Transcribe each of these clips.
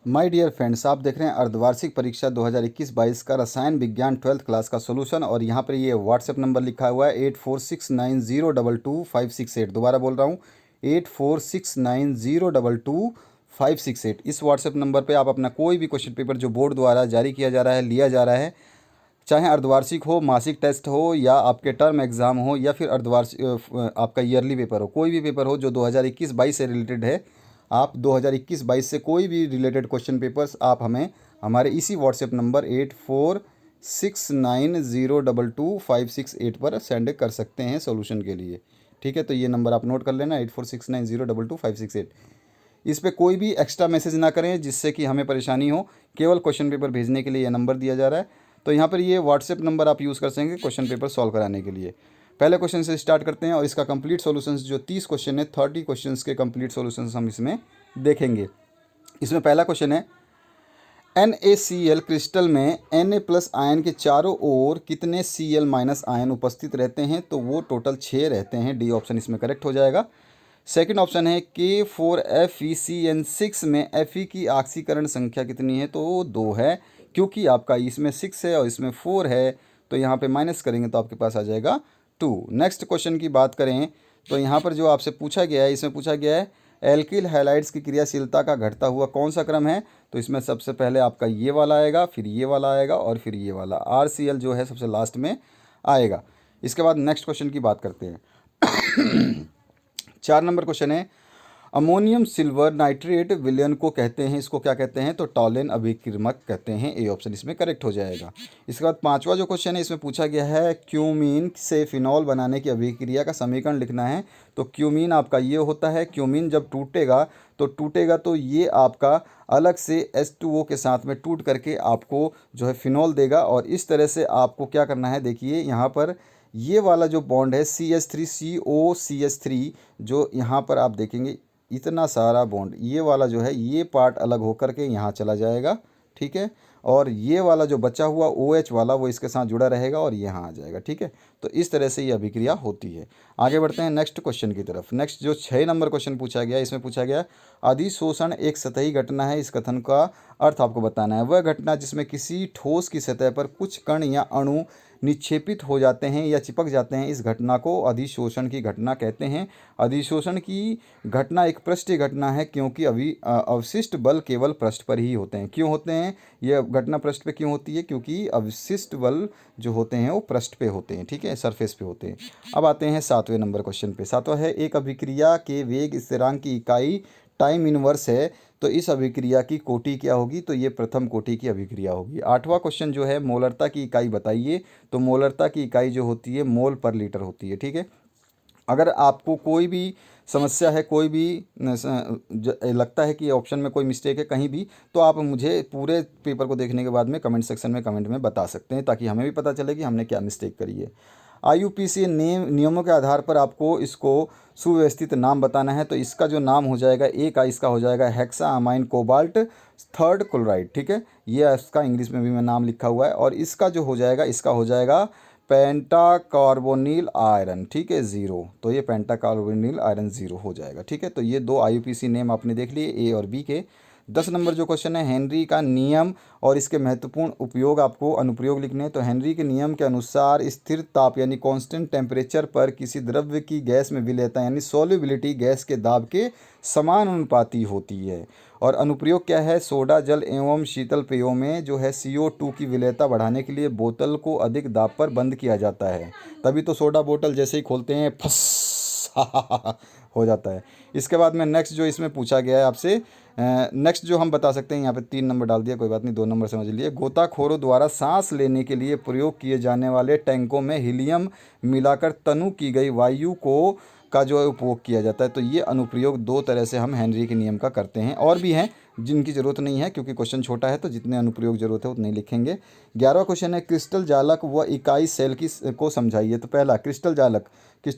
My dear friends, आप देख रहे हैं अर्धवार्षिक परीक्षा 2021-22 का रसायन विज्ञान 12th क्लास का सॉल्यूशन। और यहाँ पर ये व्हाट्सएप नंबर लिखा हुआ है 8469022568। दोबारा बोल रहा हूँ 8469022568। इस व्हाट्सएप नंबर पे आप अपना कोई भी क्वेश्चन पेपर जो बोर्ड द्वारा जारी किया जा रहा है, लिया जा रहा है, चाहे अर्धवार्षिक हो, मासिक टेस्ट हो, या आपके टर्म एग्ज़ाम हो, या फिर अर्धवार्षिक आपका ईयरली पेपर हो, कोई भी पेपर हो जो 2021-22 से रिलेटेड है, आप 2021-22 से कोई भी रिलेटेड क्वेश्चन पेपर्स आप हमें हमारे इसी व्हाट्सएप नंबर 8469022568 पर सेंड कर सकते हैं सॉल्यूशन के लिए। ठीक है, तो ये नंबर आप नोट कर लेना 8469022568। इस पे कोई भी एक्स्ट्रा मैसेज ना करें जिससे कि हमें परेशानी हो, केवल क्वेश्चन पेपर भेजने के लिए यह नंबर दिया जा रहा है। तो यहाँ पर ये व्हाट्सएप नंबर आप यूज़ कर सकेंगे क्वेश्चन पेपर सॉल्व कराने के लिए। पहले क्वेश्चन से स्टार्ट करते हैं और इसका कंप्लीट सॉल्यूशंस जो 30 क्वेश्चन है, 30 क्वेश्चंस के कंप्लीट सॉल्यूशंस हम इसमें देखेंगे। इसमें पहला क्वेश्चन है NaCl क्रिस्टल में Na+ आयन के चारों ओर कितने Cl- आयन उपस्थित रहते हैं? तो वो टोटल 6 रहते हैं। डी ऑप्शन इसमें करेक्ट हो जाएगा। सेकंड ऑप्शन है K4FeCN6 में Fe की ऑक्सीकरण संख्या कितनी है? तो वो 2 है, क्योंकि आपका इसमें 6 है और इसमें 4 है, तो यहाँ पे माइनस करेंगे तो आपके पास आ जाएगा 2। नेक्स्ट क्वेश्चन की बात करें तो यहाँ पर जो आपसे पूछा गया है, इसमें पूछा गया है एल्किल हैलाइड्स की क्रियाशीलता का घटता हुआ कौन सा क्रम है? तो इसमें सबसे पहले आपका ये वाला आएगा, फिर ये वाला आएगा और फिर ये वाला RCl जो है सबसे लास्ट में आएगा। इसके बाद नेक्स्ट क्वेश्चन की बात करते हैं। 4 नंबर क्वेश्चन है अमोनियम सिल्वर नाइट्रेट विलयन को कहते हैं, इसको क्या कहते हैं? तो टॉलेन अभिक्रिमक कहते हैं। ए ऑप्शन इसमें करेक्ट हो जाएगा। इसके बाद 5वां जो क्वेश्चन है, इसमें पूछा गया है क्यूमीन से फिनॉल बनाने की अभिक्रिया का समीकरण लिखना है। तो क्यूमीन आपका ये होता है, क्यूमीन जब टूटेगा तो ये आपका अलग से H2O के साथ में टूट करके आपको जो है फिनॉल देगा। और इस तरह से आपको क्या करना है, देखिए यहाँ पर ये वाला जो बॉन्ड है CH3COCH3, जो यहाँ पर आप देखेंगे इतना सारा बॉन्ड, ये वाला जो है ये पार्ट अलग होकर के यहाँ चला जाएगा, ठीक है। और ये वाला जो बचा हुआ OH वाला वो इसके साथ जुड़ा रहेगा और यहाँ आ जाएगा, ठीक है। तो इस तरह से ये अभिक्रिया होती है। आगे बढ़ते हैं नेक्स्ट क्वेश्चन की तरफ। नेक्स्ट जो 6 नंबर क्वेश्चन पूछा गया, इसमें पूछा गया अधिशोषण एक सतही घटना है, इस कथन का अर्थ आपको बताना है। वह घटना जिसमें किसी ठोस की सतह पर कुछ कण या अणु निक्षेपित हो जाते हैं या चिपक जाते हैं, इस घटना को अधिशोषण की घटना कहते हैं। अधिशोषण की घटना एक पृष्ठीय घटना है, क्योंकि अवशिष्ट बल केवल पृष्ठ पर ही होते हैं। क्यों होते हैं यह घटना पृष्ठ पे क्यों होती है? क्योंकि अवशिष्ट बल जो होते हैं वो पृष्ठ पे होते हैं, ठीक है, सरफेस पे होते हैं। अब आते हैं 7वें नंबर क्वेश्चन पे। 7वां है एक अभिक्रिया के वेग स्थिरांक की इकाई टाइम इनवर्स है, तो इस अभिक्रिया की कोटि क्या होगी? तो ये प्रथम कोटि की अभिक्रिया होगी। 8वां क्वेश्चन जो है मोलरता की इकाई बताइए, तो मोलरता की इकाई जो होती है मोल पर लीटर होती है, ठीक है। अगर आपको कोई भी समस्या है, कोई भी लगता है कि ऑप्शन में कोई मिस्टेक है कहीं भी, तो आप मुझे पूरे पेपर को देखने के बाद में कमेंट सेक्शन में कमेंट में बता सकते हैं, ताकि हमें भी पता चले कि हमने क्या मिस्टेक करी है। IUPAC नियमों के आधार पर आपको इसको सुव्यवस्थित नाम बताना है। तो इसका जो नाम हो जाएगा, एक इसका हो जाएगा hexa amine cobalt third chloride, ठीक है। ये इसका इंग्लिश में भी मैं नाम लिखा हुआ है। और इसका जो हो जाएगा, इसका हो जाएगा पेंटाकार्बोनिल आयरन, ठीक है, 0। तो ये पेंटाकार्बोनिल आयरन 0 हो जाएगा, ठीक है। तो ये 2 IUPAC नेम आपने देख लिए, A और B के। 10 नंबर जो क्वेश्चन है हेनरी का नियम और इसके महत्वपूर्ण उपयोग, आपको अनुप्रयोग लिखने हैं। तो हेनरी के नियम के अनुसार स्थिर ताप यानी कांस्टेंट टेम्परेचर पर किसी द्रव्य की गैस में विलेयता यानी सॉल्युबिलिटी गैस के दाब के समानुपाती होती है। और अनुप्रयोग क्या है? सोडा जल एवं शीतल पेयों में जो है CO2 की विलेयता बढ़ाने के लिए बोतल को अधिक दाब पर बंद किया जाता है। तभी तो सोडा बोतल जैसे ही खोलते हैं फस हो जाता है। इसके बाद में नेक्स्ट जो इसमें पूछा गया है आपसे, नेक्स्ट जो हम बता सकते हैं, यहाँ पे 3 नंबर डाल दिया, कोई बात नहीं, 2 नंबर समझ लिए। गोताखोरों द्वारा सांस लेने के लिए प्रयोग किए जाने वाले टैंकों में हीलियम मिलाकर तनु की गई वायु को का जो है उपयोग किया जाता है। तो ये अनुप्रयोग 2 तरह से हम हेनरी के नियम का करते हैं। और भी हैं जिनकी ज़रूरत नहीं है, क्योंकि क्वेश्चन छोटा है, तो जितने अनुप्रयोग जरूरत है उतने ही लिखेंगे। 11वां क्वेश्चन है क्रिस्टल जालक व इकाई सेल की को समझाइए। तो पहला क्रिस्टल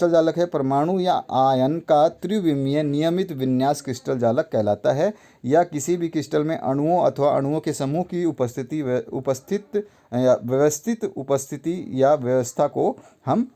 जालक है परमाणु या आयन का त्रिविमीय नियमित विन्यास क्रिस्टल जालक कहलाता है, या किसी भी क्रिस्टल में अणुओं अथवा अणुओं के समूह की व्यवस्थित उपस्थिति या व्यवस्था को हम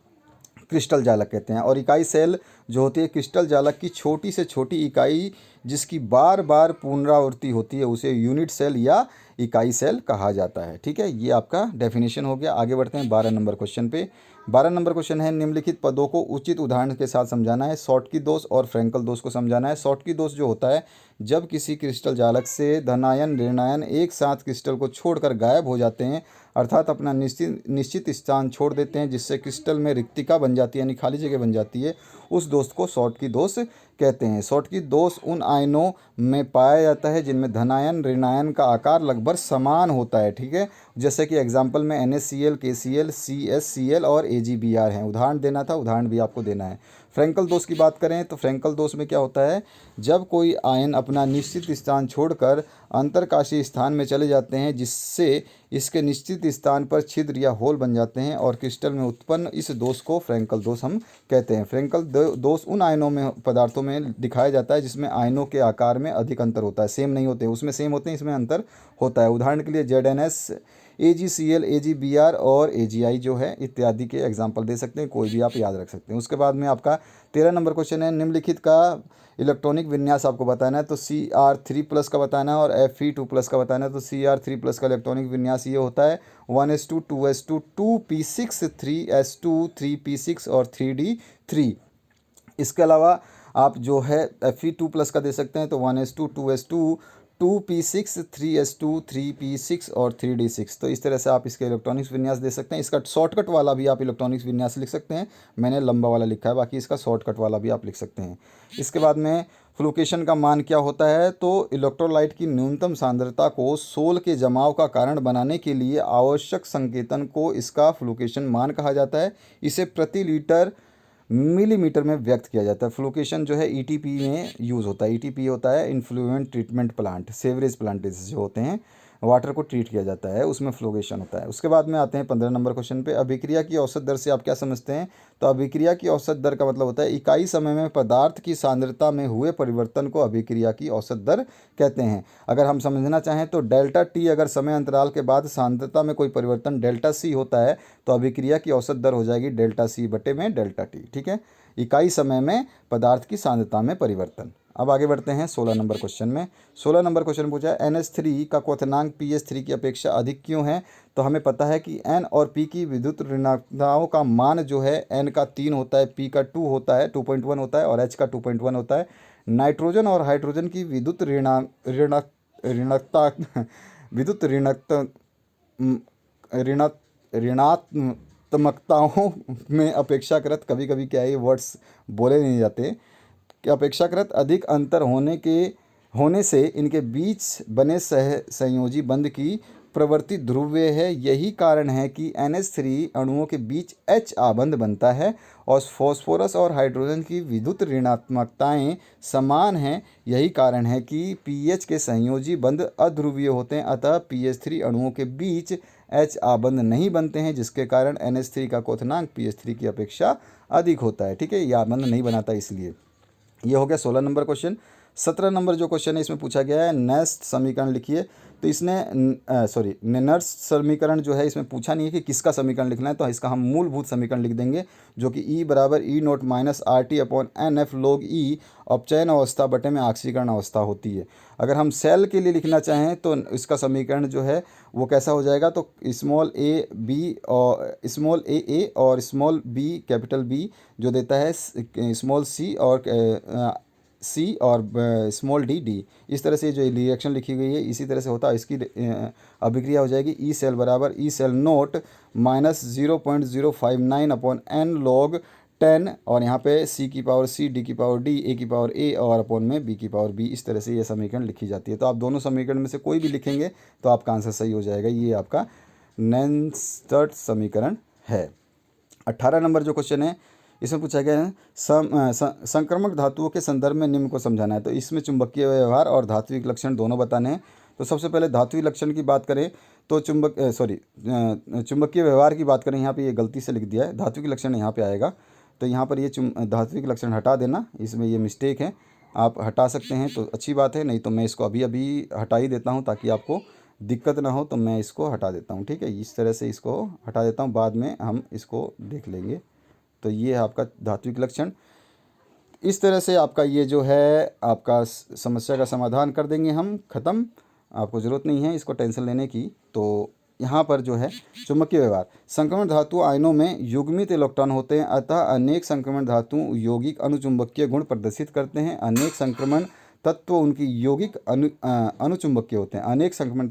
क्रिस्टल जालक कहते हैं। और इकाई सेल जो होती है क्रिस्टल जालक की छोटी से छोटी इकाई जिसकी बार बार पुनरावृत्ति होती है उसे यूनिट सेल या इकाई सेल कहा जाता है। ठीक है, ये आपका डेफिनेशन हो गया। आगे बढ़ते हैं 12 नंबर क्वेश्चन पे। 12 नंबर क्वेश्चन है, निम्नलिखित पदों को उचित उदाहरण के साथ समझाना है। शॉटकी दोष और फ्रैंकल दोष को समझाना है। शॉटकी दोष जो होता है, जब किसी क्रिस्टल जालक से धनायन ऋणायन एक साथ क्रिस्टल को छोड़कर गायब हो जाते हैं, अर्थात अपना निश्चित निश्चित स्थान छोड़ देते हैं, जिससे क्रिस्टल में रिक्तिका बन जाती है यानी खाली जगह बन जाती है, उस दोष को शॉटकी दोष कहते हैं। शॉटकी दोष उन आयनों में पाया जाता है जिनमें धनायन ऋणायन का आकार लगभग समान होता है। ठीक है, जैसे कि एग्जाम्पल में NaCl, KCl, CsCl और AgBr हैं। उदाहरण देना था, उदाहरण भी आपको देना है। फ्रैंकल दोष की बात करें तो फ्रैंकल दोष में क्या होता है, जब कोई आयन अपना निश्चित स्थान छोड़कर अंतरकाशीय स्थान में चले जाते हैं, जिससे इसके निश्चित स्थान पर छिद्र या होल बन जाते हैं और क्रिस्टल में उत्पन्न इस दोष को फ्रैंकल दोष हम कहते हैं। फ्रैंकल दोष उन आयनों में पदार्थों में दिखाया जाता है जिसमें आयनों के आकार में अधिक अंतर होता है, सेम नहीं होते, उसमें सेम होते हैं, इसमें अंतर होता है। उदाहरण के लिए ZnS, AgCl, AgBr और AgI जो है इत्यादि के एग्जाम्पल दे सकते हैं, कोई भी आप याद रख सकते हैं। उसके बाद में आपका 13 नंबर क्वेश्चन है, निम्नलिखित का इलेक्ट्रॉनिक विन्यास आपको बताना है। तो Cr3+ का बताना है और Fe2+ का बताना है। तो Cr3+ का इलेक्ट्रॉनिक विन्यास ये होता है 1s2 2s2 2p6 3s2 3p6 और 3d3। इसके अलावा आप जो है Fe2+ का दे सकते हैं, तो 1s2 2s2 2p6 3s2 3p6 और 3d6। तो इस तरह से आप इसके इलेक्ट्रॉनिक्स विन्यास दे सकते हैं। इसका शॉर्टकट वाला भी आप इलेक्ट्रॉनिक्स विन्यास लिख सकते हैं, मैंने लंबा वाला लिखा है, बाकी इसका शॉर्टकट वाला भी आप लिख सकते हैं। इसके बाद में फ्लुकेशन का मान क्या होता है, तो इलेक्ट्रोलाइट की न्यूनतम सांद्रता को सोल के जमाव का कारण बनाने के लिए आवश्यक संकेतन को इसका फ्लुकेशन मान कहा जाता है। इसे प्रति लीटर मिलीमीटर में व्यक्त किया जाता है। फ्लुकेशन जो है ETP में यूज़ होता है। ETP होता है influential treatment plant, sewerage plant जो होते हैं, वाटर को ट्रीट किया जाता है, उसमें फ्लुकेशन होता है। उसके बाद में आते हैं 15 नंबर क्वेश्चन पे। अभिक्रिया की औसत दर से आप क्या समझते हैं, तो अभिक्रिया की औसत दर का मतलब होता है इकाई समय में पदार्थ की सांद्रता में हुए परिवर्तन को अभिक्रिया की औसत दर कहते हैं। अगर हम समझना चाहें तो डेल्टा T अगर समय अंतराल के बाद सांद्रता में कोई परिवर्तन डेल्टा C होता है, तो अभिक्रिया की औसत दर हो जाएगी डेल्टा C बटे में डेल्टा T। ठीक है, इकाई समय में पदार्थ की सांद्रता में परिवर्तन। अब आगे बढ़ते हैं 16 नंबर क्वेश्चन में। 16 नंबर क्वेश्चन पूछा है, NH3 का क्वथनांक pH3 की अपेक्षा अधिक क्यों है। तो हमें पता है कि N और P की विद्युत ऋणात्मकताओं का मान जो है N का 3 होता है, P का 2 होता है 2.1 होता है और H का 2.1 होता है। नाइट्रोजन और हाइड्रोजन की विद्युत ऋणात्मकता विद्युत ऋणात्मकताओं में अपेक्षाकृत, कभी कभी क्या है वर्ड्स बोले नहीं जाते, कि अपेक्षाकृत अधिक अंतर होने से इनके बीच बने संयोजी बंध की प्रवृत्ति ध्रुवीय है। यही कारण है कि NH3 अणुओं के बीच H आबंध बनता है और फास्फोरस और हाइड्रोजन की विद्युत ऋणात्मकताएं समान हैं। यही कारण है कि pH के संयोजी बंध अध्रुवीय होते हैं, अतः pH3 अणुओं के बीच H आबंध नहीं बनते हैं, जिसके कारण NH3 का क्वथनांक pH3 की अपेक्षा अधिक होता है। ठीक है, यह आबंध नहीं बनाता इसलिए। ये हो गया 16 नंबर क्वेश्चन। 17 नंबर जो क्वेश्चन है इसमें पूछा गया है नेस्ट समीकरण लिखिए। तो इसने नेनर्स समीकरण जो है इसमें पूछा नहीं है कि किसका समीकरण लिखना है, तो इसका हम मूलभूत समीकरण लिख देंगे, जो कि E बराबर E0 minus RT/NF log E अपचयन अवस्था बटे में ऑक्सीकरण अवस्था होती है। अगर हम सेल के लिए लिखना चाहें तो इसका समीकरण जो है वो कैसा हो जाएगा, तो स्मॉल a और स्मॉल b कैपिटल B जो देता है स्मॉल C और स्मॉल d। इस तरह से जो रिएक्शन लिखी गई है इसी तरह से होता है। इसकी अभिक्रिया हो जाएगी E सेल बराबर E cell naught minus 0.059/n log 10 और यहाँ पे C की पावर C, D की पावर D, A की पावर A और अपॉन में B की पावर B। इस तरह से ये समीकरण लिखी जाती है। तो आप दोनों समीकरण में से कोई भी लिखेंगे तो आपका आंसर सही हो जाएगा। ये आपका नेस्टर्ड समीकरण है। 18 नंबर जो क्वेश्चन है इसमें पूछा गया है संक्रामक धातुओं के संदर्भ में निम्न को समझाना है। तो इसमें चुंबकीय व्यवहार और धात्विक लक्षण दोनों बताने हैं। तो सबसे पहले धात्विक लक्षण की बात करें तो चुंबकीय व्यवहार की बात करें, यहाँ पे ये गलती से लिख दिया है, धात्विक लक्षण यहाँ पे आएगा। तो यहाँ पर ये धात्विक लक्षण हटा देना, इसमें ये मिस्टेक है, आप हटा सकते हैं तो अच्छी बात है, नहीं तो मैं इसको अभी अभी हटा ही देता हूँ ताकि आपको दिक्कत ना हो। तो मैं इसको हटा देता हूँ, ठीक है, इस तरह से इसको हटा देता हूँ, बाद में हम इसको देख लेंगे। तो ये है आपका धात्विक लक्षण। इस तरह से आपका ये जो है आपका समस्या का समाधान कर देंगे हम, ख़त्म। आपको ज़रूरत नहीं है इसको टेंशन लेने की। तो यहाँ पर जो है चुंबकीय व्यवहार, संक्रमण धातु आयनों में युग्मित इलेक्ट्रॉन होते हैं, अतः अनेक संक्रमण धातु यौगिक अनुचुंबकीय गुण प्रदर्शित करते हैं। अनेक संक्रमण तत्व उनकी यौगिक अनुचुंबकीय होते हैं। अनेक संक्रमण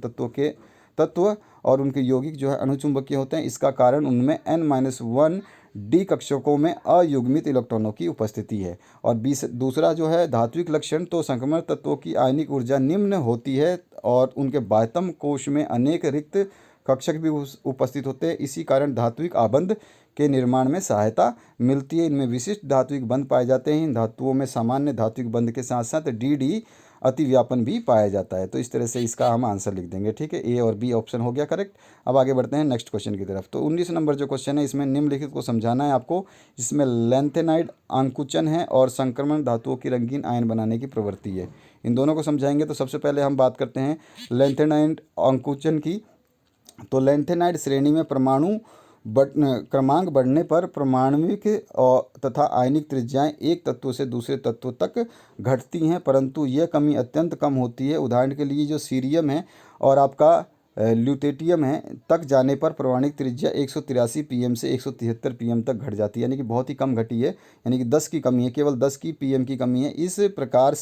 तत्व और उनके यौगिक जो है अनुचुंबकीय होते हैं। इसका कारण उनमें n-1 डी कक्षकों में अयुग्मित इलेक्ट्रॉनों की उपस्थिति है। और दूसरा जो है धात्विक लक्षण, तो संक्रमण तत्वों की आयनिक ऊर्जा निम्न होती है और उनके बाह्यतम कोश में अनेक रिक्त कक्षक भी उपस्थित होते हैं। इसी कारण धात्विक आबंध के निर्माण में सहायता मिलती है। इनमें विशिष्ट धात्विक बंध पाए जाते हैं। इन धातुओं में सामान्य धात्विक बंध के साथ साथ डी अतिव्यापन भी पाया जाता है। तो इस तरह से इसका हम आंसर लिख देंगे, ठीक है। ए और बी ऑप्शन हो गया करेक्ट। अब आगे बढ़ते हैं नेक्स्ट क्वेश्चन की तरफ। तो 19 नंबर जो क्वेश्चन है इसमें निम्नलिखित को समझाना है आपको। इसमें लैंथेनाइड अंकुचन है और संक्रमण धातुओं की रंगीन आयन बनाने की प्रवृत्ति है। इन दोनों को समझाएंगे। तो सबसे पहले हम बात करते हैं लैंथेनाइड अंकुचन की। तो लैंथेनाइड श्रेणी में परमाणु क्रमांक बढ़ने पर परमाणविक तथा आयनिक त्रिज्याएं एक तत्व से दूसरे तत्व तक घटती हैं, परंतु यह कमी अत्यंत कम होती है। उदाहरण के लिए जो सीरियम है और आपका ल्यूटेटियम है तक जाने पर परमाणुक त्रिज्या 183 पीएम से 173 पीएम तक घट जाती है, यानी कि बहुत ही कम घटी है, यानी कि 10 की कमी है, केवल 10 की पीएम की कमी है। इस प्रकार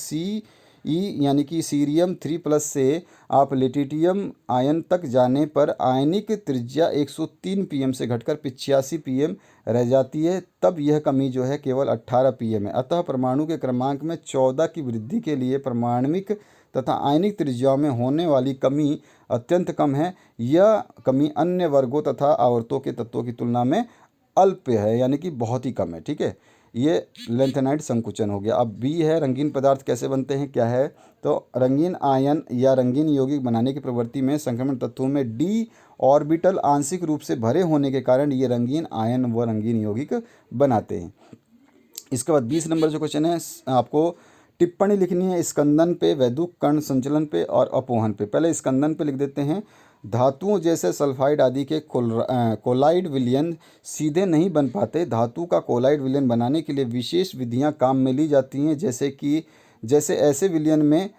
यानी कि सीरियम 3+ से आप लिटियम आयन तक जाने पर आयनिक त्रिज्या 103 पीएम से घटकर 85 पीएम रह जाती है। तब यह कमी जो है केवल 18 पीएम है। अतः परमाणु के क्रमांक में 14 की वृद्धि के लिए परमाणविक तथा आयनिक त्रिज्याओं में होने वाली कमी अत्यंत कम है। यह कमी अन्य वर्गों तथा आवर्तों के तत्वों की तुलना में अल्प है, यानी कि बहुत ही कम है, ठीक है। ये लैंथेनाइड संकुचन हो गया। अब बी है रंगीन पदार्थ कैसे बनते हैं, क्या है। तो रंगीन आयन या रंगीन यौगिक बनाने की प्रवृत्ति में संक्रमण तत्वों में डी ऑर्बिटल आंशिक रूप से भरे होने के कारण ये रंगीन आयन व रंगीन यौगिक बनाते हैं। इसके बाद 20 नंबर जो क्वेश्चन है आपको टिप्पणी लिखनी है स्कंदन पे, वैद्युत कण संचलन पे और अपोहन पे। पहले स्कंदन पे लिख देते हैं। धातुओं जैसे सल्फाइड आदि के कोलाइड विलयन सीधे नहीं बन पाते। धातु का कोलाइड विलयन बनाने के लिए विशेष विधियां काम में ली जाती हैं, जैसे ऐसे विलयन में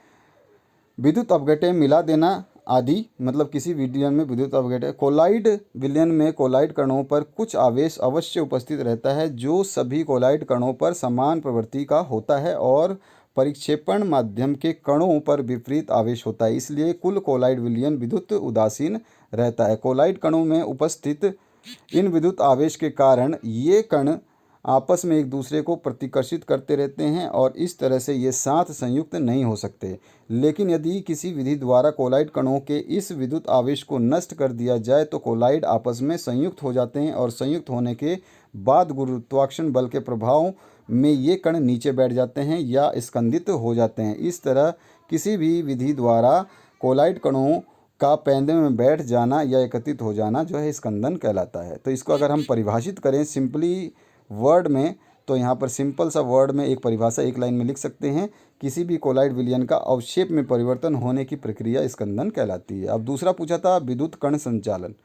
विद्युत अपघटन मिला देना आदि। मतलब किसी विलयन में विद्युत अपघटन, कोलाइड विलयन में कोलाइड कणों पर कुछ आवेश अवश्य उपस्थित रहता है जो सभी कोलाइड कणों पर समान प्रवृत्ति का होता है और परिक्षेपण माध्यम के कणों पर विपरीत आवेश होता है। इसलिए कुल कोलाइड विलयन विद्युत उदासीन रहता है। कोलाइड कणों में उपस्थित इन विद्युत आवेश के कारण ये कण आपस में एक दूसरे को प्रतिकर्षित करते रहते हैं और इस तरह से ये साथ संयुक्त नहीं हो सकते। लेकिन यदि किसी विधि द्वारा कोलाइड कणों के इस विद्युत आवेश को नष्ट कर दिया जाए तो कोलाइड आपस में संयुक्त हो जाते हैं और संयुक्त होने के बाद गुरुत्वाकर्षण बल के प्रभाव में ये कण नीचे बैठ जाते हैं या स्कंदित हो जाते हैं। इस तरह किसी भी विधि द्वारा कोलाइड कणों का पैंदे में बैठ जाना या एकत्रित हो जाना जो है स्कंदन कहलाता है। तो इसको अगर हम परिभाषित करें सिंपली वर्ड में, तो यहाँ पर सिंपल सा वर्ड में एक परिभाषा एक लाइन में लिख सकते हैं। किसी भी कोलाइड विलयन का अवक्षेप में परिवर्तन होने की प्रक्रिया स्कंदन कहलाती है। अब दूसरा पूछा था विद्युत कण संचालन।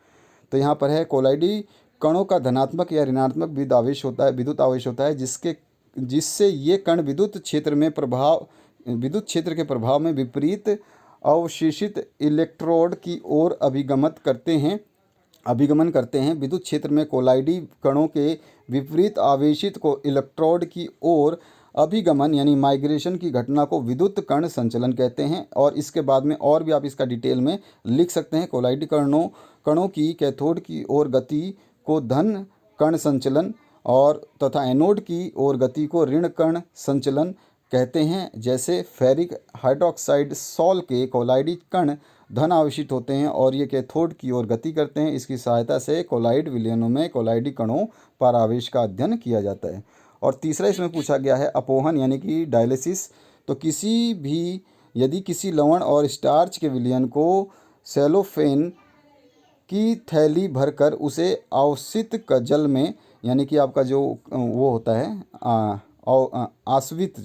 तो यहाँ पर है कोलाइडी कणों का धनात्मक या ऋणात्मक विद्युत आवेश होता है जिससे ये कण विद्युत क्षेत्र के प्रभाव में विपरीत अवशोषित इलेक्ट्रोड की ओर अभिगमन करते हैं। विद्युत क्षेत्र में कोलाइडी कणों के विपरीत आवेशित को इलेक्ट्रोड की ओर अभिगमन यानी माइग्रेशन की घटना को विद्युत कण संचलन कहते हैं। और इसके बाद में और भी आप इसका डिटेल में लिख सकते हैं। कोलाइडी कणों की कैथोड की ओर गति को धन कण संचलन और तथा एनोड की ओर गति को ऋण कण संचलन कहते हैं। जैसे फेरिक हाइड्रोक्साइड सॉल के कोलाइडी कण धन आवेशित होते हैं और ये कैथोड की ओर गति करते हैं। इसकी सहायता से कोलाइड विलयनों में कोलाइडी कणों पर आवेश का अध्ययन किया जाता है। और तीसरा इसमें पूछा गया है अपोहन यानी कि डायलिसिस। तो यदि किसी लवण और स्टार्च के विलयन को सेलोफेन की थैली भरकर उसे अवसित जल में यानी कि आपका जो वो होता है आश्वित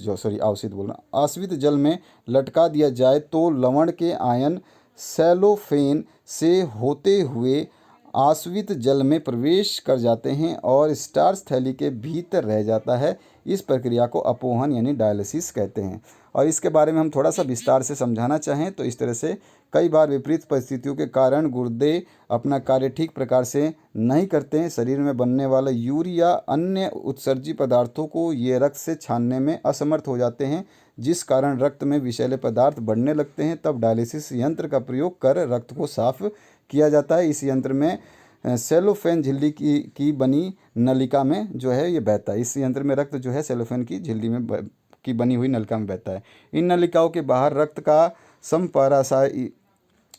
जल में लटका दिया जाए तो लवण के आयन सेलोफेन से होते हुए आश्वित जल में प्रवेश कर जाते हैं और स्टार्च थैली के भीतर रह जाता है। इस प्रक्रिया को अपोहन यानी डायलिसिस कहते हैं। और इसके बारे में हम थोड़ा सा विस्तार से समझाना चाहें तो इस तरह से कई बार विपरीत परिस्थितियों के कारण गुर्दे अपना कार्य ठीक प्रकार से नहीं करते हैं। शरीर में बनने वाला यूरिया अन्य उत्सर्जी पदार्थों को ये रक्त से छानने में असमर्थ हो जाते हैं, जिस कारण रक्त में विषैले पदार्थ बढ़ने लगते हैं। तब डायलिसिस यंत्र का प्रयोग कर रक्त को साफ किया जाता है। इस यंत्र में सेलोफेन झिल्ली की बनी नलिका में जो है ये बहता है। इस यंत्र में रक्त जो है सेलोफेन की झिल्ली में की बनी हुई नलिका में बहता है। इन नलिकाओं के बाहर रक्त का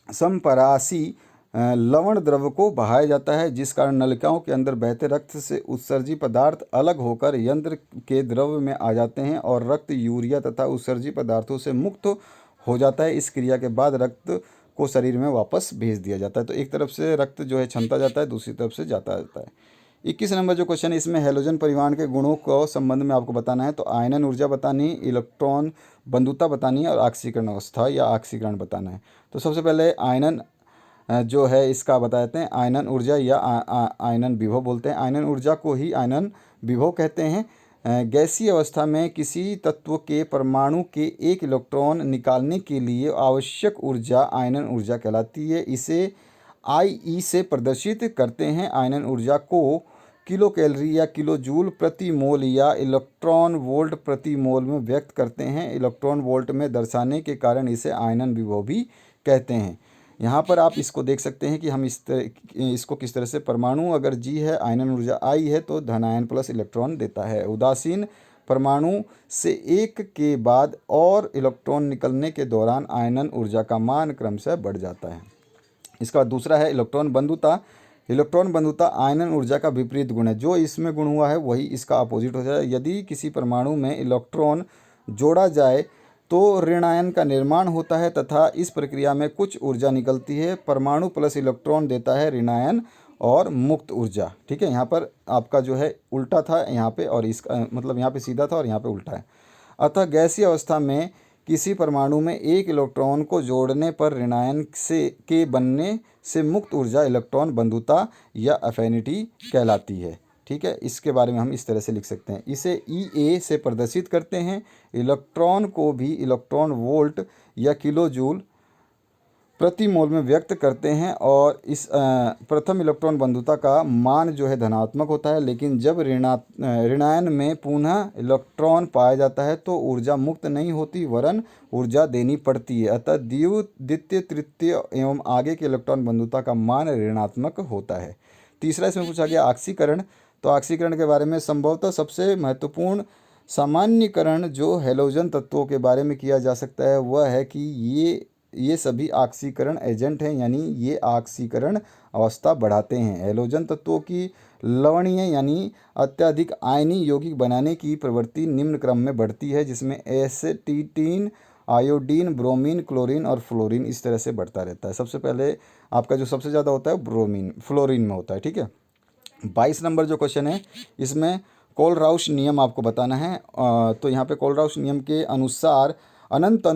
समपरासी लवण द्रव को बहाया जाता है, जिस कारण नलिकाओं के अंदर बहते रक्त से उत्सर्जी पदार्थ अलग होकर यंत्र के द्रव में आ जाते हैं और रक्त यूरिया तथा उत्सर्जी पदार्थों से मुक्त हो जाता है। इस क्रिया के बाद रक्त को शरीर में वापस भेज दिया जाता है। तो एक तरफ से रक्त जो है क्षमता जाता है, दूसरी तरफ से जाता है। 21 नंबर जो क्वेश्चन है इसमें हैलोजन परिवहन के गुणों को संबंध में आपको बताना है। तो आयनन ऊर्जा बतानी, इलेक्ट्रॉन बंधुता बतानी है और ऑक्सीकरण अवस्था या ऑक्सीकरण बताना है। तो सबसे पहले आयनन जो है इसका बता देते हैं। आयनन ऊर्जा या आयनन विभव बोलते हैं। आयनन ऊर्जा को ही आयनन विभव कहते हैं। गैसीय अवस्था में किसी तत्व के परमाणु के एक इलेक्ट्रॉन निकालने के लिए आवश्यक ऊर्जा आयनन ऊर्जा कहलाती है। इसे IE से प्रदर्शित करते हैं। आयनन ऊर्जा को किलो कैलोरी या किलो जूल प्रति मोल या इलेक्ट्रॉन वोल्ट प्रति मोल में व्यक्त करते हैं। इलेक्ट्रॉन वोल्ट में दर्शाने के कारण इसे आयनन विभव भी कहते हैं। यहाँ पर आप इसको देख सकते हैं कि हम इसको किस तरह से, परमाणु अगर G है, आयनन ऊर्जा I है तो धनायन प्लस इलेक्ट्रॉन देता है। उदासीन परमाणु से एक के बाद और इलेक्ट्रॉन निकलने के दौरान आयनन ऊर्जा का मान क्रमशः बढ़ जाता है। इसका दूसरा है इलेक्ट्रॉन बंधुता। इलेक्ट्रॉन बंधुता आयनन ऊर्जा का विपरीत गुण है। जो इसमें गुण हुआ है वही इसका अपोजिट हो जाए। यदि किसी परमाणु में इलेक्ट्रॉन जोड़ा जाए तो ऋणायन का निर्माण होता है तथा इस प्रक्रिया में कुछ ऊर्जा निकलती है। परमाणु प्लस इलेक्ट्रॉन देता है ऋणायन और मुक्त ऊर्जा। ठीक है, यहाँ पर आपका जो है उल्टा था यहाँ पे, और इसका मतलब यहाँ पे सीधा था और यहाँ पे उल्टा है। अतः गैसीय अवस्था में किसी परमाणु में एक इलेक्ट्रॉन को जोड़ने पर ऋणायन के बनने से मुक्त ऊर्जा इलेक्ट्रॉन बंधुता या अफिनिटी कहलाती है। ठीक है, इसके बारे में हम इस तरह से लिख सकते हैं। इसे EA से प्रदर्शित करते हैं। इलेक्ट्रॉन को भी इलेक्ट्रॉन वोल्ट या किलो जूल प्रति मोल में व्यक्त करते हैं और इस प्रथम इलेक्ट्रॉन बंधुता का मान जो है धनात्मक होता है, लेकिन जब ऋणायन में पुनः इलेक्ट्रॉन पाया जाता है तो ऊर्जा मुक्त नहीं होती वरन ऊर्जा देनी पड़ती है। अतः द्वितीय, तृतीय एवं आगे के इलेक्ट्रॉन बंधुता का मान ऋणात्मक होता है। तीसरा इसमें पूछा गया ऑक्सीकरण। तो ऑक्सीकरण के बारे में संभवतः सबसे महत्वपूर्ण सामान्यीकरण जो हैलोजन तत्वों के बारे में किया जा सकता है वह है कि ये सभी ऑक्सीकरण एजेंट हैं, यानी ये ऑक्सीकरण अवस्था बढ़ाते हैं। हैलोजन तत्वों की लवणीय यानी अत्यधिक आयनी यौगिक बनाने की प्रवृत्ति निम्न क्रम में बढ़ती है, जिसमें एसेटिटीन, आयोडीन, ब्रोमीन, क्लोरीन और फ्लोरीन इस तरह से बढ़ता रहता है। सबसे पहले आपका जो सबसे ज़्यादा होता है फ्लोरीन में होता है। ठीक है, 22 नंबर जो क्वेश्चन है इसमें कोलराउश नियम आपको बताना है। तो यहाँ पे कोलराउश नियम के अनुसार अनंत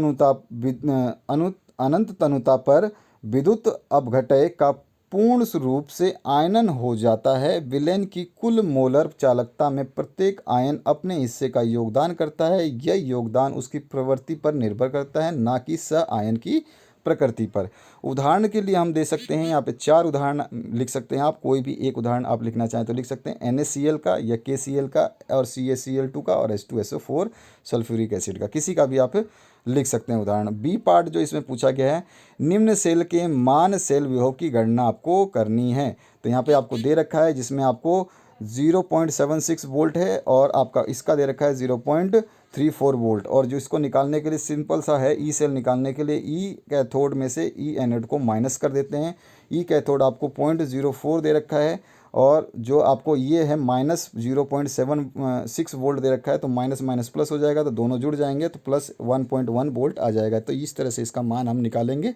तनुता पर विद्युत अपघटय का पूर्ण रूप से आयनन हो जाता है। विलेन की कुल मोलर चालकता में प्रत्येक आयन अपने हिस्से का योगदान करता है। यह योगदान उसकी प्रवृत्ति पर निर्भर करता है, ना कि सह आयन की प्रकृति पर। उदाहरण के लिए हम दे सकते हैं, यहाँ पे 4 उदाहरण लिख सकते हैं। आप कोई भी एक उदाहरण आप लिखना चाहें तो लिख सकते हैं। NaCl का या KCl का और CaCl2 का और H2SO4 सल्फ्यूरिक एसिड का, किसी का भी आप लिख सकते हैं उदाहरण। B पार्ट जो इसमें पूछा गया है, निम्न सेल के मान सेल विभव की गणना आपको करनी है। तो यहाँ पे आपको दे रखा है जिसमें आपको 0.76 वोल्ट है और आपका इसका दे रखा है 0.34 वोल्ट। और जो इसको निकालने के लिए सिंपल सा है, ई सेल निकालने के लिए ई कैथोड में से ई एनोड को माइनस कर देते हैं। ई कैथोड आपको 0.04 दे रखा है और जो आपको ये है माइनस 0.76 वोल्ट दे रखा है, तो माइनस माइनस प्लस हो जाएगा, तो दोनों जुड़ जाएंगे तो प्लस 1.1 वोल्ट आ जाएगा। तो इस तरह से इसका मान हम निकालेंगे।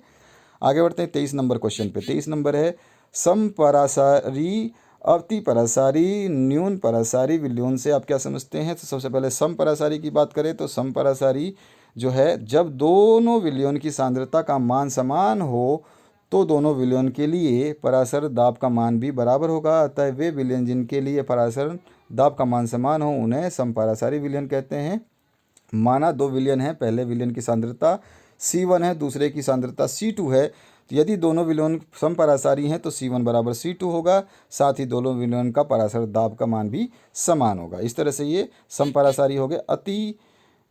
आगे बढ़ते हैं 23 नंबर क्वेश्चन पे। 23 नंबर है समपरासारी, अतिपरासारी, न्यून परासारी विलयन से आप क्या समझते हैं। तो सबसे पहले समपरासारी की बात करें तो समपरासारी जो है, जब दोनों विलयन की सांद्रता का मान समान हो तो दोनों विलयन के लिए परासर दाब का मान भी बराबर होगा। अतः वे विलयन जिनके लिए परासर दाब का मान समान हो उन्हें समपरासारी विलयन कहते हैं। माना दो विलयन है, पहले विलयन की सांद्रता C1 है, दूसरे की सांद्रता C2 है, तो यदि दोनों विलयन समपरासारी हैं तो C1 बराबर C2 होगा। साथ ही दोनों विलयन का परासर दाब का मान भी समान होगा। इस तरह से ये समपरासारी हो गए। अति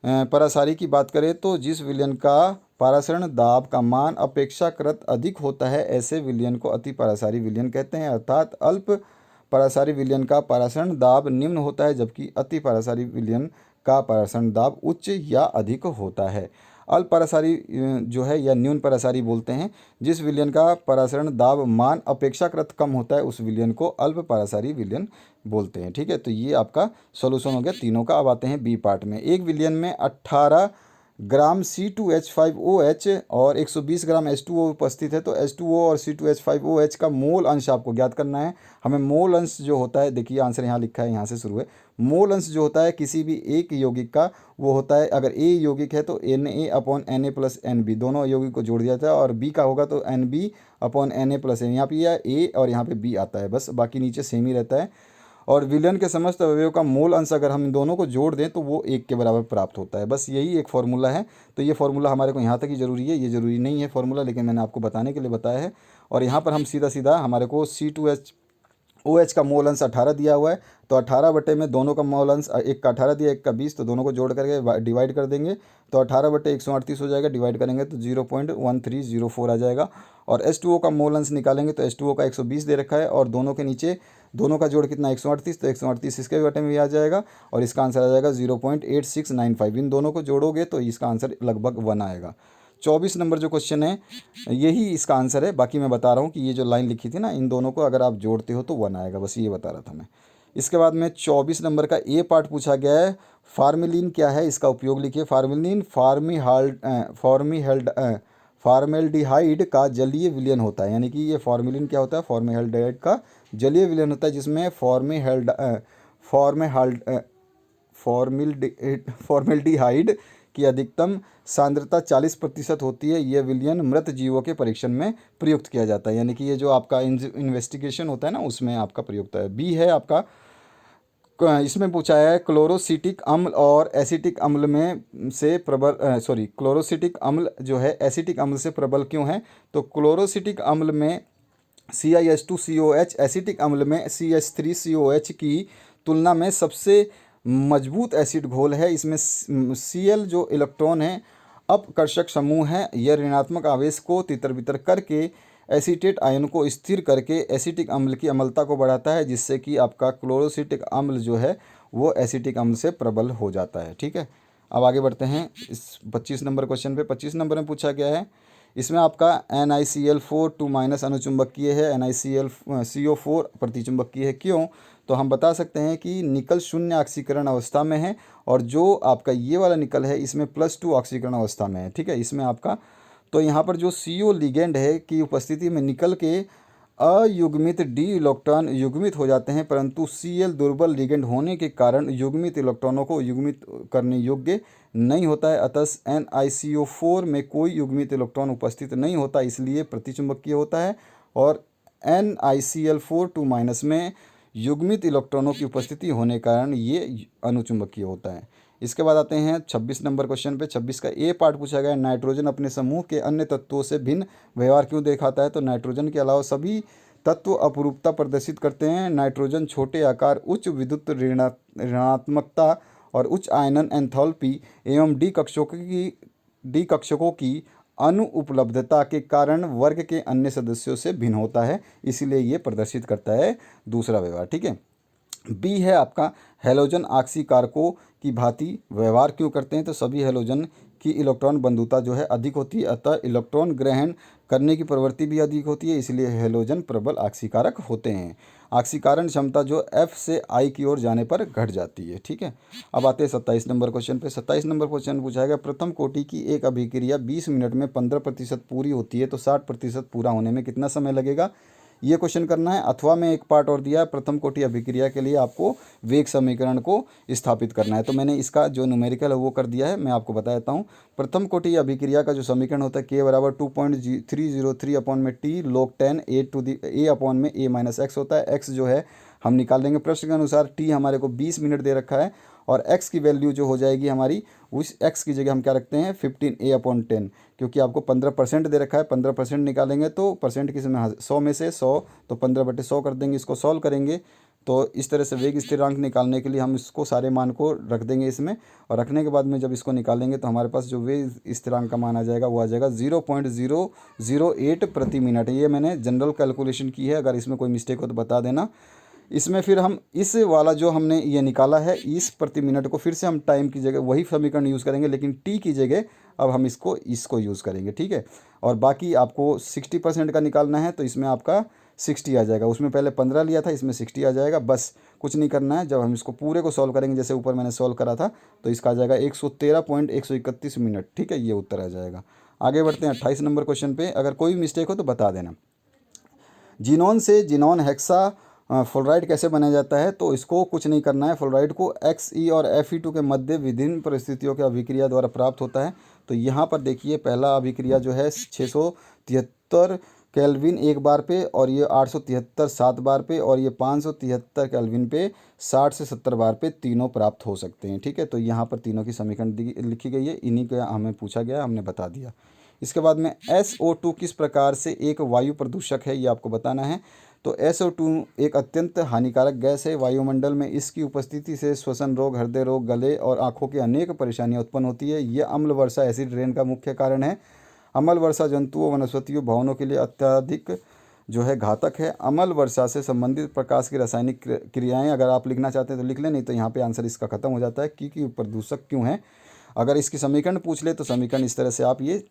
परासारी की बात करें तो जिस विलयन का परासरण दाब का मान अपेक्षाकृत अधिक होता है ऐसे विलयन को अति परासारी विलयन कहते हैं। अर्थात अल्प परासारी विलयन का परासरण दाब निम्न होता है जबकि अति परासारी विलयन का परासरण दाब उच्च या अधिक होता है। अल्प परासारी जो है या न्यून परासारी बोलते हैं। जिस विलयन का परासरण दाब मान अपेक्षाकृत कम होता है उस विलयन को अल्प परासारी विलयन बोलते हैं। ठीक है, तो ये आपका सॉल्यूशन हो गया तीनों का। अब आते हैं बी पार्ट में। एक विलयन में 18 ग्राम C2H5OH और 120 ग्राम H2O उपस्थित है, तो H2O और C2H5OH का मोल अंश आपको ज्ञात करना है। हमें मोल अंश जो होता है, देखिए आंसर यहाँ लिखा है, यहाँ से शुरू है। मोल अंश जो होता है किसी भी एक यौगिक का वो होता है, अगर A यौगिक है तो Na/Na+Nb दोनों यौगिक को जोड़ दिया जाता है, और B का होगा तो Nb/Na+N। यहाँ पे यह A और यहाँ पे B आता है, बस बाकी नीचे सेम ही रहता है। और विलयन के समस्त अवयवों का मोल अंश अगर हम इन दोनों को जोड़ दें तो वो 1 के बराबर प्राप्त होता है। बस यही एक फार्मूला है। तो ये फार्मूला हमारे को यहाँ तक ही ज़रूरी है, ये ज़रूरी नहीं है फार्मूला, लेकिन मैंने आपको बताने के लिए बताया है। और यहाँ पर हम सीधा सीधा हमारे को C2H OH का मोल अंश 18 दिया हुआ है, तो 18 बटे में दोनों का मोल अंश, एक का 18 दिया, एक का 20, तो दोनों को जोड़ करके डिवाइड कर देंगे तो 18 बटे 138 हो जाएगा। डिवाइड करेंगे तो 0.1304 आ जाएगा। और H2O का मोल अंश निकालेंगे तो H2O का 120 दे रखा है, और दोनों के नीचे दोनों का जोड़ कितना 138, तो 138 इसके बटे में भी आ जाएगा, और इसका आंसर आ जाएगा 0.8695। इन दोनों को जोड़ोगे तो इसका आंसर लगभग 1 आएगा। 24 नंबर जो क्वेश्चन है यही इसका आंसर है। बाकी मैं बता रहा हूँ कि ये जो लाइन लिखी थी ना, इन दोनों को अगर आप जोड़ते हो तो 1 आएगा, बस ये बता रहा था मैं। इसके बाद में 24 नंबर का ए पार्ट पूछा गया है। फार्मेलिन क्या है, इसका उपयोग लिखिए। फार्मेलिन फॉर्मेल्डिहाइड का जलीय विलयन होता है, यानी कि ये फार्मेलिन क्या होता है, फॉर्मेल्डिहाइड का जलीय विलयन होता है, जिसमें फॉर्मेल्डिहाइड की अधिकतम सांद्रता 40% होती है। यह विलयन मृत जीवों के परीक्षण में प्रयुक्त किया जाता है, यानी कि ये जो आपका इन्वेस्टिगेशन होता है ना उसमें आपका प्रयुक्त है। बी है आपका, इसमें पूछा है क्लोरोसिटिक अम्ल और एसिटिक अम्ल में से प्रबल क्लोरोसिटिक अम्ल जो है एसिटिक अम्ल से प्रबल क्यों है। तो क्लोरोसिटिक अम्ल में CH2COH, एसिटिक अम्ल में CH3COH की तुलना में सबसे मजबूत एसिड घोल है। इसमें Cl जो इलेक्ट्रॉन है अपकर्षक समूह है, यह ऋणात्मक आवेश को तितर बितर करके एसीटेट आयन को स्थिर करके एसिटिक अम्ल की अम्लता को बढ़ाता है, जिससे कि आपका क्लोरोसिटिक अम्ल जो है वो एसिटिक अम्ल से प्रबल हो जाता है। ठीक है, अब आगे बढ़ते हैं इस 25 नंबर क्वेश्चन पे। 25 नंबर में पूछा गया है, इसमें आपका NiCl4 2- अनुचुंबकीय है, NiCl CO4 प्रतिचुंबकीय है। क्यों, तो हम बता सकते हैं कि निकल शून्य ऑक्सीकरण अवस्था में है, और जो आपका ये वाला निकल है इसमें +2 ऑक्सीकरण अवस्था में है। ठीक है, इसमें आपका तो यहाँ पर जो CO लिगेंड है की उपस्थिति में निकल के अयुग्मित D इलेक्ट्रॉन युग्मित हो जाते हैं, परंतु Cl दुर्बल लिगेंड होने के कारण युग्मित इलेक्ट्रॉनों को युग्मित करने योग्य नहीं होता है। अतः NiCO4 में कोई युग्मित इलेक्ट्रॉन उपस्थित नहीं होता, इसलिए प्रतिचुंबकीय होता है। और NiCl4 2- में युग्मित इलेक्ट्रॉनों की उपस्थिति होने के कारण ये अनुचुंबकीय होता है। इसके बाद आते हैं 26 नंबर क्वेश्चन पे। 26 का ए पार्ट पूछा गया है, नाइट्रोजन अपने समूह के अन्य तत्वों से भिन्न व्यवहार क्यों दिखाता है। तो नाइट्रोजन के अलावा सभी तत्व अपरूपता प्रदर्शित करते हैं। नाइट्रोजन छोटे आकार, उच्च विद्युत ऋणात्मकता और उच्च आयनन एंथैल्पी एवं डी कक्षकों की अनुपलब्धता के कारण वर्ग के अन्य सदस्यों से भिन्न होता है, इसीलिए ये प्रदर्शित करता है दूसरा व्यवहार। ठीक है, बी है आपका, हैलोजन ऑक्सीकारकों की भांति व्यवहार क्यों करते हैं। तो सभी हैलोजन की इलेक्ट्रॉन बंधुता जो है अधिक होती है, अतः इलेक्ट्रॉन ग्रहण करने की प्रवृत्ति भी अधिक होती है, इसलिए हैलोजन प्रबल ऑक्सीकारक होते हैं। ऑक्सीकरण क्षमता जो F से I की ओर जाने पर घट जाती है। ठीक है, अब आते हैं 27 नंबर क्वेश्चन पे। 27 नंबर क्वेश्चन पूछा गया, प्रथम कोटि की एक अभिक्रिया 20 मिनट में 15% पूरी होती है, तो 60% पूरा होने में कितना समय लगेगा, ये क्वेश्चन करना है। अथवा में एक पार्ट और दिया है, प्रथम कोटि अभिक्रिया के लिए आपको वेग समीकरण को स्थापित करना है, तो मैंने इसका जो न्यूमेरिकल है वो कर दिया है, मैं आपको बता देता हूँ। प्रथम कोटि अभिक्रिया का जो समीकरण होता है K बराबर 2.303 अपॉन में T log 10 A/A अपॉन में A - x होता है। x जो है हम निकाल लेंगे। प्रश्न के अनुसार टी हमारे को 20 मिनट दे रखा है और एक्स की वैल्यू जो हो जाएगी हमारी, उस एक्स की जगह हम क्या रखते हैं 15a/10, क्योंकि आपको 15% दे रखा है। 15% निकालेंगे तो परसेंट किस में 100 में से 100, तो 15/100 कर देंगे। इसको सॉल्व करेंगे तो इस तरह से वेग स्थिरांक निकालने के लिए हम इसको सारे मान को रख देंगे इसमें, और रखने के बाद में जब इसको निकालेंगे तो हमारे पास जो वेग स्थिरांक का मान आ जाएगा वो आ जाएगा 0.008 प्रति मिनट। ये मैंने जनरल कैलकुलेशन की है, अगर इसमें कोई मिस्टेक हो तो बता देना। इसमें फिर हम इस वाला जो हमने ये निकाला है इस प्रति मिनट को फिर से हम टाइम की जगह वही समीकरण यूज़ करेंगे, लेकिन टी की जगह अब हम इसको यूज़ करेंगे, ठीक है। और बाकी आपको 60% का निकालना है तो इसमें आपका 60 आ जाएगा। उसमें पहले 15 लिया था, इसमें 60 आ जाएगा। बस कुछ नहीं करना है। जब हम इसको पूरे को सॉल्व करेंगे जैसे ऊपर मैंने सॉल्व करा था तो इसका आ जाएगा 113.131 मिनट, ठीक है। ये उत्तर आ जाएगा। आगे बढ़ते हैं 28 नंबर क्वेश्चन पे। अगर कोई मिस्टेक हो तो बता देना। जिनोन से जिनोन हेक्सा फ्लोराइड कैसे बनाया जाता है, तो इसको कुछ नहीं करना है। फ्लोराइड को Xe और Fe2 के मध्य विभिन्न परिस्थितियों के अभिक्रिया द्वारा प्राप्त होता है। तो यहाँ पर देखिए पहला अभिक्रिया जो है 673 केल्विन एक बार पे, और ये 873 7 बार पे, और ये 573 केल्विन पे 60 से 70 बार पे तीनों प्राप्त हो सकते हैं, ठीक है। तो यहाँ पर तीनों की समीकरण लिखी गई है, इन्हीं का हमें पूछा गया, हमने बता दिया। इसके बाद में SO2 किस प्रकार से एक वायु प्रदूषक है, ये आपको बताना है। तो SO2 एक अत्यंत हानिकारक गैस है। वायुमंडल में इसकी उपस्थिति से श्वसन रोग, हृदय रोग, गले और आंखों की अनेक परेशानियां उत्पन्न होती है। यह अम्ल वर्षा एसिड रेन का मुख्य कारण है। अम्ल वर्षा जंतुओं, वनस्पतियों, भवनों के लिए अत्यधिक जो है घातक है। अम्ल वर्षा से संबंधित प्रकाश की रासायनिक क्रियाएं अगर आप लिखना चाहते हैं तो लिख लें, नहीं तो यहाँ पे आंसर इसका खत्म हो जाता है कि प्रदूषक क्यों है। अगर इसकी समीकरण पूछ ले तो समीकरण इस तरह से आप ये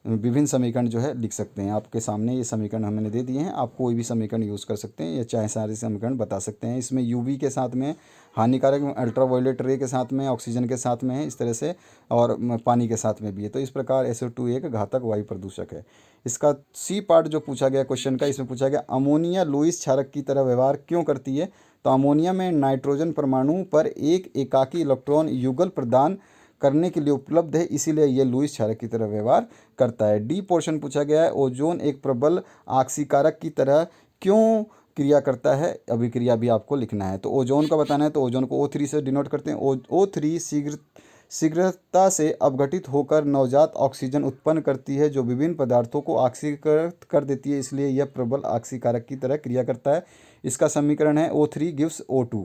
विभिन्न समीकरण जो है लिख सकते हैं। आपके सामने ये समीकरण हमने दे दिए हैं, आप कोई भी समीकरण यूज़ कर सकते हैं या चाहे सारे समीकरण बता सकते हैं। इसमें यूवी के साथ में हानिकारक, अल्ट्रावायलेट रे के साथ में, ऑक्सीजन के साथ में है इस तरह से, और पानी के साथ में भी है। तो इस प्रकार SO2 एक घातक वायु प्रदूषक है। इसका सी पार्ट जो पूछा गया क्वेश्चन का, इसमें पूछा गया अमोनिया लुईस क्षारक की तरह व्यवहार क्यों करती है। तो अमोनिया में नाइट्रोजन परमाणु पर एक एकाकी इलेक्ट्रॉन युगल प्रदान करने के लिए उपलब्ध है, इसीलिए यह लुईस क्षारक की तरह व्यवहार करता है। डी पोर्शन पूछा गया है ओजोन एक प्रबल ऑक्सीकारक की तरह क्यों क्रिया करता है, अभिक्रिया भी आपको लिखना है। तो ओजोन का बताना है, तो ओजोन को O3 से डिनोट करते हैं। O3 शीघ्रता से अपघटित होकर नवजात ऑक्सीजन उत्पन्न करती है जो विभिन्न पदार्थों को ऑक्सीकृत कर देती है, इसलिए यह प्रबल ऑक्सीकारक की तरह क्रिया करता है। इसका समीकरण है O3 गिव्स O2,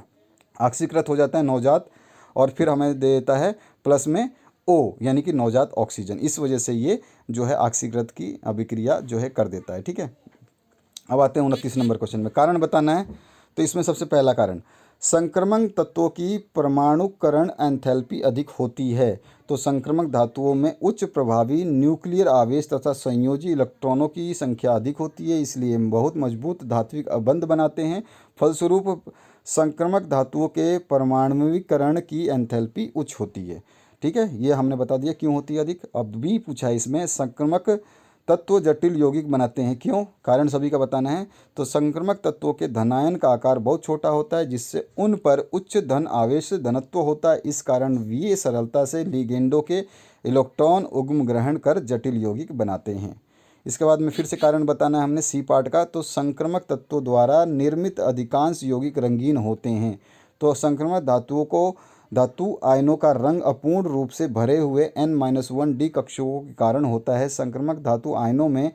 ऑक्सीकृत हो जाता है नवजात, और फिर हमें देता है प्लस में O यानी कि नवजात ऑक्सीजन। इस वजह से ये जो है ऑक्सीकृत की अभिक्रिया जो है कर देता है, ठीक है। अब आते हैं 29 नंबर क्वेश्चन में। कारण बताना है, तो इसमें सबसे पहला कारण संक्रमण तत्वों की परमाणुकरण एंथैल्पी अधिक होती है। तो संक्रमक धातुओं में उच्च प्रभावी न्यूक्लियर आवेश तथा संयोजी इलेक्ट्रॉनों की संख्या अधिक होती है, इसलिए बहुत मजबूत धात्विक बंध बनाते हैं। फलस्वरूप संक्रमक धातुओं के परमाणुकरण की एंथैल्पी उच्च होती है, ठीक है। ये हमने बता दिया क्यों होती है अधिक। अब भी पूछा है इसमें संक्रमक तत्व जटिल यौगिक बनाते हैं क्यों, कारण सभी का बताना है। तो संक्रमक तत्वों के धनायन का आकार बहुत छोटा होता है, जिससे उन पर उच्च धन आवेश धनत्व होता है। इस कारण ये सरलता से लिगेंडों के इलेक्ट्रॉन उग्म ग्रहण कर जटिल यौगिक बनाते हैं। इसके बाद में फिर से कारण बताना है हमने सी पार्ट का। तो संक्रमक तत्वों द्वारा निर्मित अधिकांश यौगिक रंगीन होते हैं। तो संक्रमक धातु आयनों का रंग अपूर्ण रूप से भरे हुए N-1 कक्षकों के कारण होता है। संक्रमक धातु आयनों में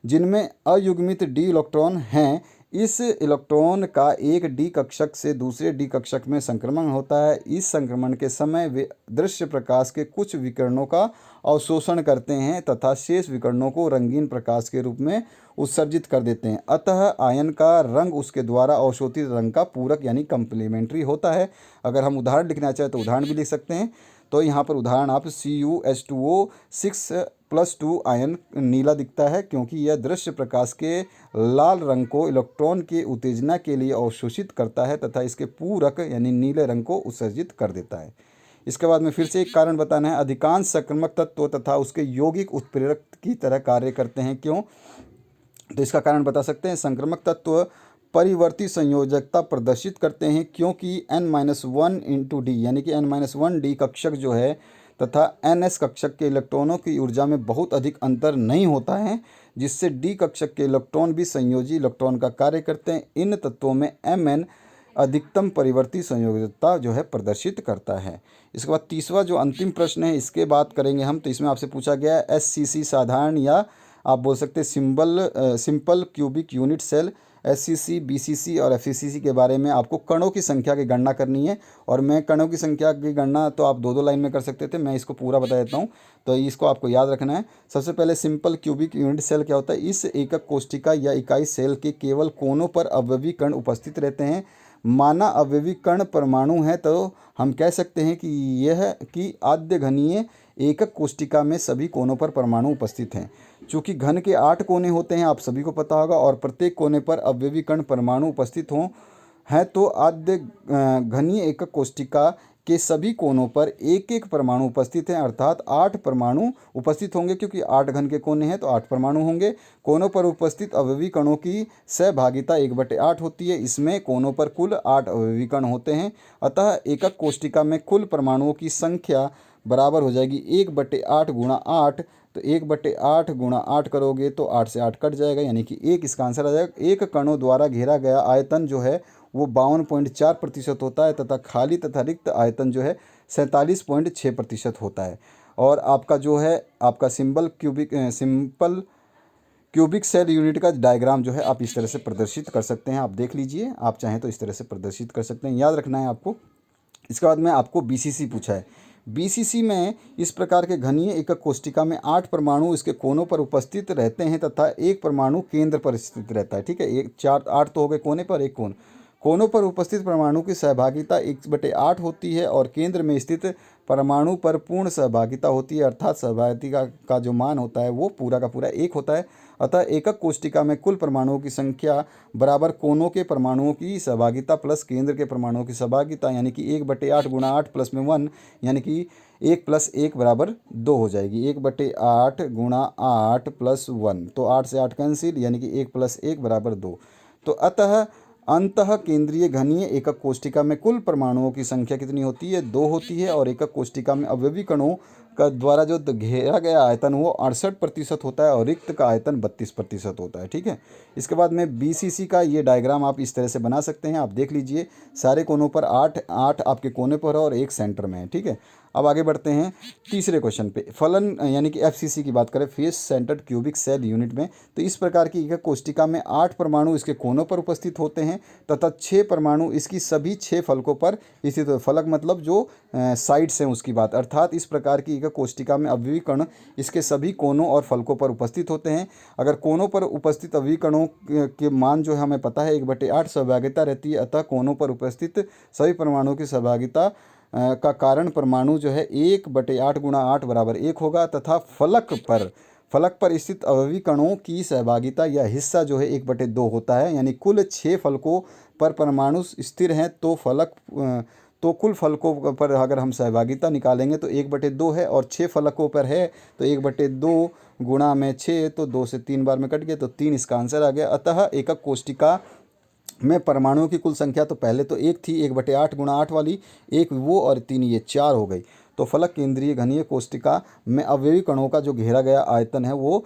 जिनमें अयुग्मित d इलेक्ट्रॉन हैं, इस इलेक्ट्रॉन का एक d कक्षक से दूसरे d कक्षक में संक्रमण होता है। इस संक्रमण के समय वे दृश्य प्रकाश के कुछ विकिरणों का अवशोषण करते हैं तथा शेष विकिरणों को रंगीन प्रकाश के रूप में उत्सर्जित कर देते हैं। अतः आयन का रंग उसके द्वारा अवशोषित रंग का पूरक यानी कंप्लीमेंट्री होता है। अगर हम उदाहरण लिखना चाहें तो उदाहरण भी लिख सकते हैं। तो यहाँ पर उदाहरण आप CuH2O 6+2 आयन नीला दिखता है क्योंकि यह दृश्य प्रकाश के लाल रंग को इलेक्ट्रॉन के उत्तेजना के लिए अवशोषित करता है तथा इसके पूरक यानी नीले रंग को उत्सर्जित कर देता है। इसके बाद में फिर से एक कारण बताना है। अधिकांश संक्रमक तत्व तथा उसके यौगिक उत्प्रेरक की तरह कार्य करते हैं क्यों, तो इसका कारण बता सकते हैं। संक्रमक तत्व परिवर्ती संयोजकता प्रदर्शित करते हैं क्योंकि N-1 D यानी कि N-1 D कक्षक जो है तथा NS कक्षक के इलेक्ट्रॉनों की ऊर्जा में बहुत अधिक अंतर नहीं होता है, जिससे D कक्षक के इलेक्ट्रॉन भी संयोजी इलेक्ट्रॉन का कार्य करते हैं। इन तत्वों में Mn अधिकतम परिवर्ती संयोजकता जो है प्रदर्शित करता है। इसके बाद तीसरा जो अंतिम प्रश्न है इसके बात करेंगे हम। तो इसमें आपसे पूछा गया है एससीसी साधारण या आप बोल सकते हैं simple cubic unit cell, SCC, BCC और एफसीसी के बारे में आपको कणों की संख्या की गणना करनी है। और मैं कणों की संख्या की गणना तो आप दो लाइन में कर सकते थे, मैं इसको पूरा बता देता हूँ, तो इसको आपको याद रखना है। सबसे पहले सिंपल क्यूबिक यूनिट सेल क्या होता है? इस एकक कोशिका या इकाई सेल के केवल कोनों पर अवयवी कण उपस्थित रहते हैं। माना अवयवी कण परमाणु है तो हम कह सकते हैं कि यह कि आद्य घनीय एकक कोशिका में सभी कोनों पर परमाणु उपस्थित हैं। चूंकि घन के 8 कोने होते हैं, आप सभी को पता होगा, और प्रत्येक कोने पर अवयवी कण परमाणु उपस्थित हों हैं तो आद्य घनीय एकक कोशिका के सभी कोनों पर एक एक परमाणु उपस्थित हैं, अर्थात 8 परमाणु उपस्थित होंगे। क्योंकि 8 घन के कोने हैं तो 8 परमाणु होंगे। कोनों पर उपस्थित अवयवी कणों की सहभागिता 1/8 होती है। इसमें कोनों पर कुल 8 अवयवी कण होते हैं। अतः एकक कोशिका में कुल परमाणुओं की संख्या बराबर हो जाएगी 1/8 गुणा 8। तो 1/8 गुणा 8 करोगे तो 8 से 8 कट जाएगा, यानी कि 1 इसका आंसर आ जाएगा। एक कणों द्वारा घेरा गया आयतन जो है वो 52.4% होता है तथा खाली तथा रिक्त आयतन जो है 47.6% होता है। और आपका जो है आपका सिंपल क्यूबिक सेल यूनिट का डायग्राम जो है आप इस तरह से प्रदर्शित कर सकते हैं। आप देख लीजिए, आप चाहें तो इस तरह से प्रदर्शित कर सकते हैं, याद रखना है आपको। इसके बाद में आपको बीसीसी पूछा है। बीसीसी में इस प्रकार के घनीय एकक कोशिका में 8 परमाणु इसके कोनों पर उपस्थित रहते हैं तथा एक परमाणु केंद्र पर स्थित रहता है। ठीक है, 8 तो हो गए कोने पर, एक कोनों पर उपस्थित परमाणु की सहभागिता 1/8 होती है और केंद्र में स्थित परमाणु पर पूर्ण सहभागिता होती है, अर्थात सहभागिता का जो मान होता है वो पूरा का पूरा 1 होता है। अतः एकक कोशिका में कुल परमाणुओं की संख्या बराबर कोनों के परमाणुओं की सहभागिता प्लस केंद्र के परमाणुओं की सहभागिता, यानी कि 1/8 गुणा 8 प्लस में 1, यानी कि 1 + 1 बराबर 2 हो जाएगी। 1/8 गुणा 8 प्लस 1, तो 8 से 8 कैंसिल, यानी कि 1 + 1 बराबर 2। तो अतः अंतः केंद्रीय घनीय एकक कोशिका में कुल परमाणुओं की संख्या कितनी होती है? 2 होती है। और एकक कोशिका में अवयवी कणों का द्वारा जो घेरा गया आयतन वो 68% होता है और रिक्त का आयतन 32% होता है। ठीक है, इसके बाद में बीसीसी का ये डायग्राम आप इस तरह से बना सकते हैं। आप देख लीजिए, सारे कोनों पर 8 आपके कोने पर है और एक सेंटर में है। ठीक है, अब आगे बढ़ते हैं तीसरे क्वेश्चन पे। फलन यानी कि एफसीसी की बात करें, face centered cubic cell unit में, तो इस प्रकार की एकक कोशिका में 8 परमाणु इसके कोनों पर उपस्थित होते हैं तथा 6 परमाणु इसकी सभी 6 फलकों पर स्थित होते हैं। फलक मतलब जो साइड्स हैं उसकी बात, अर्थात इस प्रकार की एकक कोशिका में अवयवी कण इसके सभी कोनों और फलकों पर उपस्थित होते हैं। अगर कोनों पर उपस्थित अवयवी कणों के मान जो है हमें पता है 1/8 सहभागिता रहती है, अतः कोनों पर उपस्थित सभी परमाणुओं की सहभागिता का कारण परमाणु जो है 1/8 गुणा 8 बराबर 1 होगा तथा फलक पर स्थित अवयवी कणों की सहभागिता या हिस्सा जो है 1/2 होता है। यानी कुल 6 फलकों पर परमाणु स्थिर हैं तो कुल फलकों पर अगर हम सहभागिता निकालेंगे तो 1/2 है, और 6 फलकों पर है तो 1/2 गुणा में 6, तो 2 से 3 बार में कट गया, तो 3 इसका आंसर आ गया। अतः एकक कोशिका में परमाणुओं की कुल संख्या तो पहले तो 1 थी, 1/8 गुणा 8 वाली, 1 वो और 3 ये 4 हो गई। तो फलक केंद्रीय घनीय कोशिका में अवयवी कणों का जो घेरा गया आयतन है वो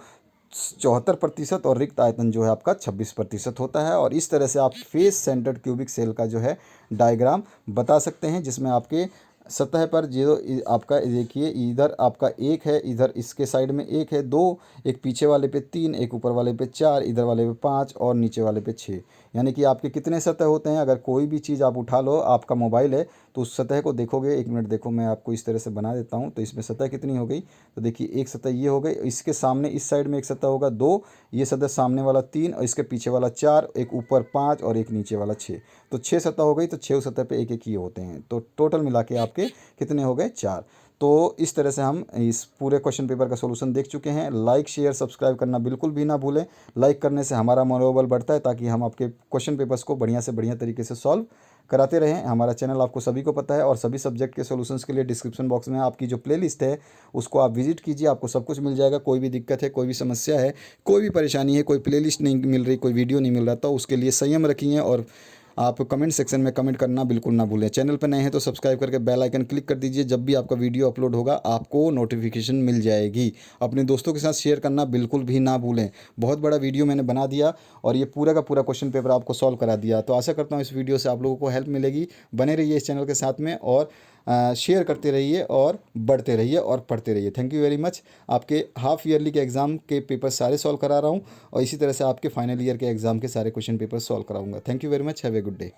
74% और रिक्त आयतन जो है आपका 26% होता है। और इस तरह से आप फेस सेंटर्ड क्यूबिक सेल का जो है डायग्राम बता सकते हैं, जिसमें आपके सतह पर जो आपका देखिए इधर आपका 1 है, इधर इसके साइड में 1 है, 2, एक पीछे वाले पे 3, एक ऊपर वाले पे 4, इधर वाले पे 5 और नीचे वाले पे 6। यानी कि आपके कितने सतह होते हैं? अगर कोई भी चीज़ आप उठा लो, आपका मोबाइल है तो उस सतह को देखोगे, 1 मिनट देखो, मैं आपको इस तरह से बना देता हूँ। तो इसमें सतह कितनी हो गई? तो देखिए एक सतह ये हो गई, इसके सामने इस साइड में एक सतह होगा 2, ये सतह सामने वाला 3 और इसके पीछे वाला 4, एक ऊपर 5 और एक नीचे वाला 6, तो 6 सतह हो गई। तो 6 सतह पे एक एक ये होते हैं, तो टोटल मिला के आपके कितने हो गए? 4। तो इस तरह से हम इस पूरे क्वेश्चन पेपर का सॉल्यूशन देख चुके हैं। लाइक शेयर सब्सक्राइब करना बिल्कुल भी ना भूलें। लाइक करने से हमारा मनोबल बढ़ता है ताकि हम आपके क्वेश्चन पेपर्स को बढ़िया से बढ़िया तरीके से सॉल्व कराते रहें। हमारा चैनल आपको सभी को पता है, और सभी सब्जेक्ट के सॉल्यूशंस के लिए डिस्क्रिप्शन बॉक्स में आपकी जो प्लेलिस्ट है उसको आप विजिट कीजिए, आपको सब कुछ मिल जाएगा। कोई भी दिक्कत है, कोई भी समस्या है, कोई भी परेशानी है, कोई प्लेलिस्ट नहीं मिल रही, कोई वीडियो नहीं मिल रहा, तो उसके लिए संयम रखिए और आप कमेंट सेक्शन में कमेंट करना बिल्कुल ना भूलें। चैनल पर नए हैं तो सब्सक्राइब करके बेल आइकन क्लिक कर दीजिए, जब भी आपका वीडियो अपलोड होगा आपको नोटिफिकेशन मिल जाएगी। अपने दोस्तों के साथ शेयर करना बिल्कुल भी ना भूलें। बहुत बड़ा वीडियो मैंने बना दिया और ये पूरा का पूरा क्वेश्चन पेपर आपको सॉल्व करा दिया, तो आशा करता हूँ इस वीडियो से आप लोगों को हेल्प मिलेगी। बने रहिए इस चैनल के साथ में और शेयर करते रहिए और बढ़ते रहिए और पढ़ते रहिए। Thank you very much. आपके हाफ ईयरली के एग्ज़ाम के पेपर सारे सॉल्व करा रहा हूँ और इसी तरह से आपके फाइनल ईयर के एग्ज़ाम के सारे क्वेश्चन पेपर सॉल्व कराऊंगा। Thank you very much. Have a good day.